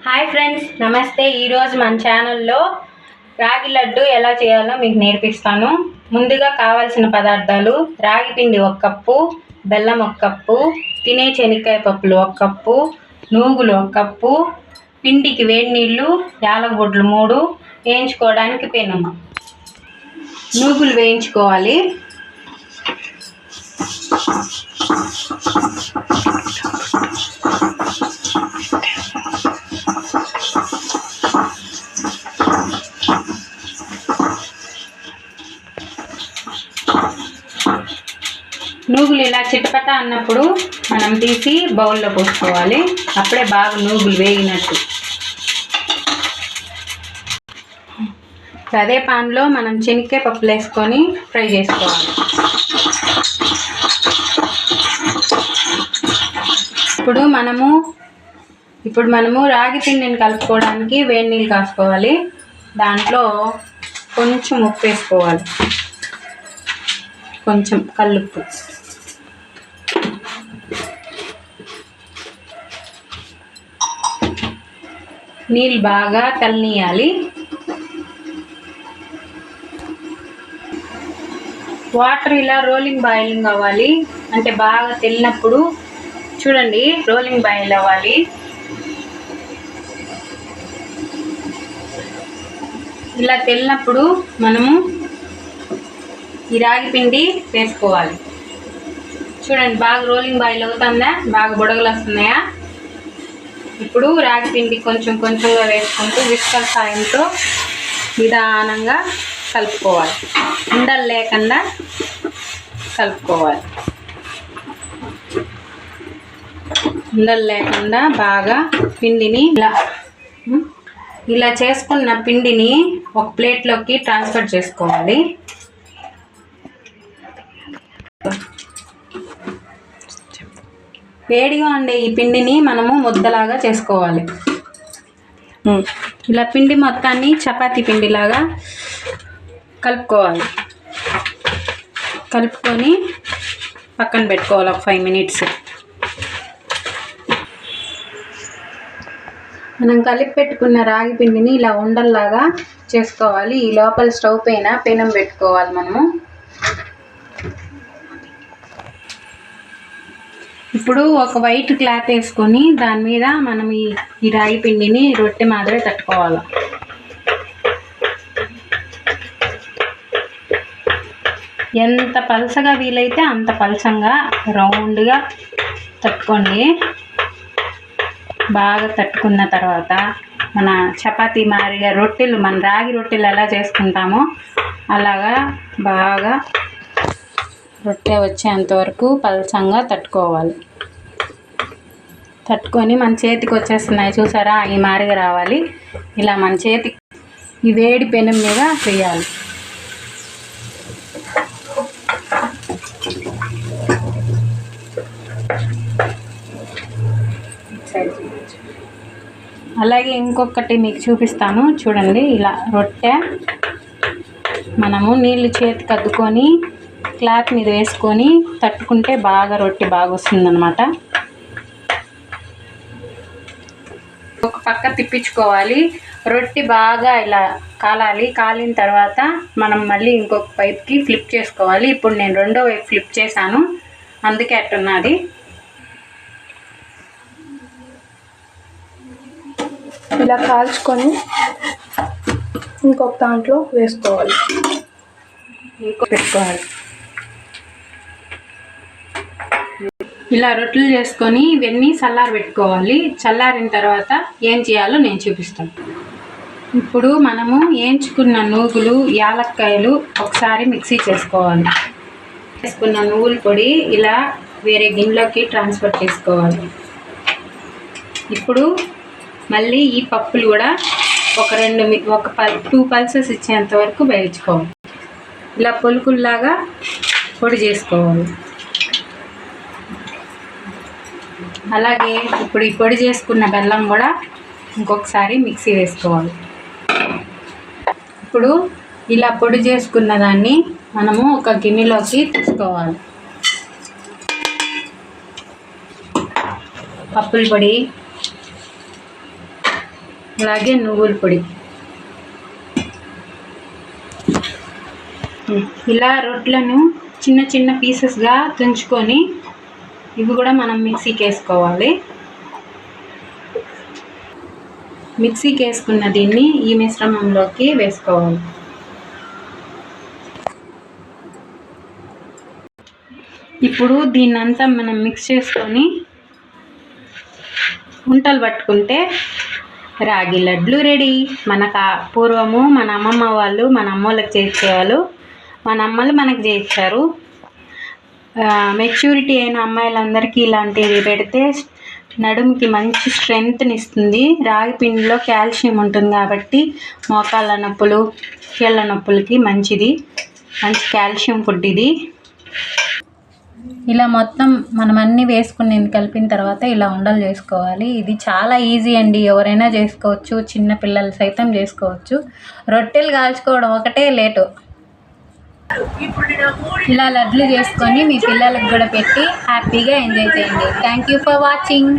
Hi friends, నమస్తే. ఈరోజు మన ఛానల్లో రాగి లడ్డు ఎలా చేయాలో మీకు నేర్పిస్తాను. ముందుగా కావాల్సిన పదార్థాలు: రాగి పిండి 1 కప్పు, బెల్లం 1 కప్పు, తినే శనక్కాయ పప్పులు 1 కప్పు, నూగులు 1 కప్పు, పిండికి వేడి నీళ్ళు, యాలకులు 3, వేయించుకోవడానికి పెనం. నూగులు వేయించుకోవాలి. నూగులు ఇలా చిటపట అన్నప్పుడు మనం తీసి బౌల్లో పోసుకోవాలి. అప్పుడే బాగా నూగులు వేగినట్టు. అదే పాన్లో మనం శనక్కాయ పప్పులు వేసుకొని ఫ్రై చేసుకోవాలి. ఇప్పుడు మనము రాగి పిండిని కలుపుకోవడానికి వేడి నీళ్ళు కాసుకోవాలి. దాంట్లో కొంచెం ఉప్పు వేసుకోవాలి, కొంచెం కల్లుప్పు. నీళ్ళు బాగా తెల్లనియాలి. వాటర్ ఇలా రోలింగ్ బాయిలింగ్ అవ్వాలి. అంటే బాగా తెల్లినప్పుడు చూడండి, రోలింగ్ బాయిల్ అవ్వాలి. ఇలా తెల్లినప్పుడు మనము ఈ రాగి పిండి వేసుకోవాలి. చూడండి, బాగా రోలింగ్ బాయిల్ అవుతుందా, బాగా బుడగలు వస్తున్నాయా. ఇప్పుడు రాగి పిండి కొంచెం కొంచెంగా వేసుకుంటూ విస్కర్ సాయంతో నిదానంగా కలుపుకోవాలి. ఉండలు లేకుండా కలుపుకోవాలి. ఉండలు లేకుండా బాగా పిండిని ఇలా చేసుకున్న పిండిని ఒక ప్లేట్లోకి ట్రాన్స్ఫర్ చేసుకోవాలి. వేడిగా ఉండే ఈ పిండిని మనము ముద్దలాగా చేసుకోవాలి. ఇలా పిండి మొత్తాన్ని చపాతీ పిండిలాగా కలుపుకోవాలి. కలుపుకొని పక్కన పెట్టుకోవాలి ఒక 5 మినిట్స్. మనం కలిపి పెట్టుకున్న రాగి పిండిని ఇలా ఉండల్లాగా చేసుకోవాలి. ఈ లోపల స్టవ్ పైన పెనం పెట్టుకోవాలి. మనము ఇప్పుడు ఒక వైట్ క్లాత్ వేసుకొని దాని మీద మనం ఈ రాగి పిండిని రొట్టె మాదిరి తట్టుకోవాలి. ఎంత పలసగా వీలైతే అంత పలసంగా రౌండ్గా తట్టుకోండి. బాగా తట్టుకున్న తర్వాత మన చపాతీ మాదిరిగా రొట్టెలు, మన రాగి రొట్టెలు ఎలా చేసుకుంటామో అలాగా బాగా రొట్టె వచ్చేంతవరకు పలసంగా తట్టుకోవాలి. తట్టుకొని మన చేతికి వచ్చేస్తున్నాయి చూసారా, ఈ మాదిరిగా రావాలి. ఇలా మన చేతికి ఈ వేడి పెనం మీద వేయాలి. అలాగే ఇంకొకటి మీకు చూపిస్తాను చూడండి. ఇలా రొట్టె మనము నీళ్ళు చేతికి అద్దుకొని క్లాత్ మీద వేసుకొని తట్టుకుంటే బాగా రొట్టె బాగా వస్తుందన్నమాట. ఒక పక్క తిప్పించుకోవాలి. రొట్టె బాగా ఇలా కాలాలి. కాలిన తర్వాత మనం మళ్ళీ ఇంకొక వైపుకి ఫ్లిప్ చేసుకోవాలి. ఇప్పుడు నేను రెండో వైపు ఫ్లిప్ చేశాను, అందుకే అట్టున్నది. ఇలా కాల్చుకొని ఇంకొక దాంట్లో వేసుకోవాలి, పెట్టుకోవాలి. ఇలా రొట్టెలు చేసుకొని ఇవన్నీ చల్లారబెట్టుకోవాలి. చల్లారిన తర్వాత ఏం చేయాలో నేను చూపిస్తాను. ఇప్పుడు మనము వేయించుకున్న నూగులు, యాలక్కాయలు ఒకసారి మిక్సీ చేసుకోవాలి. వేసుకున్న నువ్వుల పొడి ఇలా వేరే గిన్నెలోకి ట్రాన్స్ఫర్ చేసుకోవాలి. ఇప్పుడు మళ్ళీ ఈ పప్పులు కూడా ఒక 2 పల్సెస్ ఇచ్చేంత వరకు వేయించుకోవాలి. ఇలా పొలుకుల్లాగా పొడి చేసుకోవాలి. అలాగే ఇప్పుడు ఈ పొడి చేసుకున్న బెల్లం కూడా ఇంకొకసారి మిక్సీ వేసుకోవాలి. ఇప్పుడు ఇలా పొడి చేసుకున్న దాన్ని మనము ఒక గిన్నెలోకి తీసుకోవాలి. పప్పుల పొడి, అలాగే నువ్వుల పొడి. ఇలా రొట్టెలను చిన్న చిన్న పీసెస్గా తుంచుకొని ఇవి కూడా మనం మిక్సీకి వేసుకోవాలి. మిక్సీకి వేసుకున్న దీన్ని ఈ మిశ్రమంలోకి వేసుకోవాలి. ఇప్పుడు దీన్నంతా మనం మిక్స్ చేసుకొని ఉంటలు పట్టుకుంటే రాగి లడ్లు రెడీ. పూర్వము మన అమ్మమ్మ వాళ్ళు మన అమ్మోళ్ళకి చేయించేవాళ్ళు, మన అమ్మలు మనకు చేయించారు. మెచ్యూరిటీ అయిన అమ్మాయిలందరికీ ఇలాంటివి పెడితే నడుముకి మంచి స్ట్రెంగ్త్ని ఇస్తుంది. రాగి పిండిలో కాల్షియం ఉంటుంది కాబట్టి మోకాళ్ళ నొప్పులు, కీళ్ళ నొప్పులకి మంచిది. మంచి కాల్షియం ఫుడ్ ఇది. ఇలా మొత్తం మనం అన్నీ వేసుకుని కలిపిన తర్వాత ఇలా ఉండలు చేసుకోవాలి. ఇది చాలా ఈజీ అండి, ఎవరైనా చేసుకోవచ్చు, చిన్న పిల్లలు సైతం చేసుకోవచ్చు. రొట్టెలు కాల్చుకోవడం ఒకటే లేటు. ఇలా లడ్లు చేసుకొని మీ పిల్లలకు కూడా పెట్టి హ్యాపీగా ఎంజాయ్ చేయండి. Thank you for watching.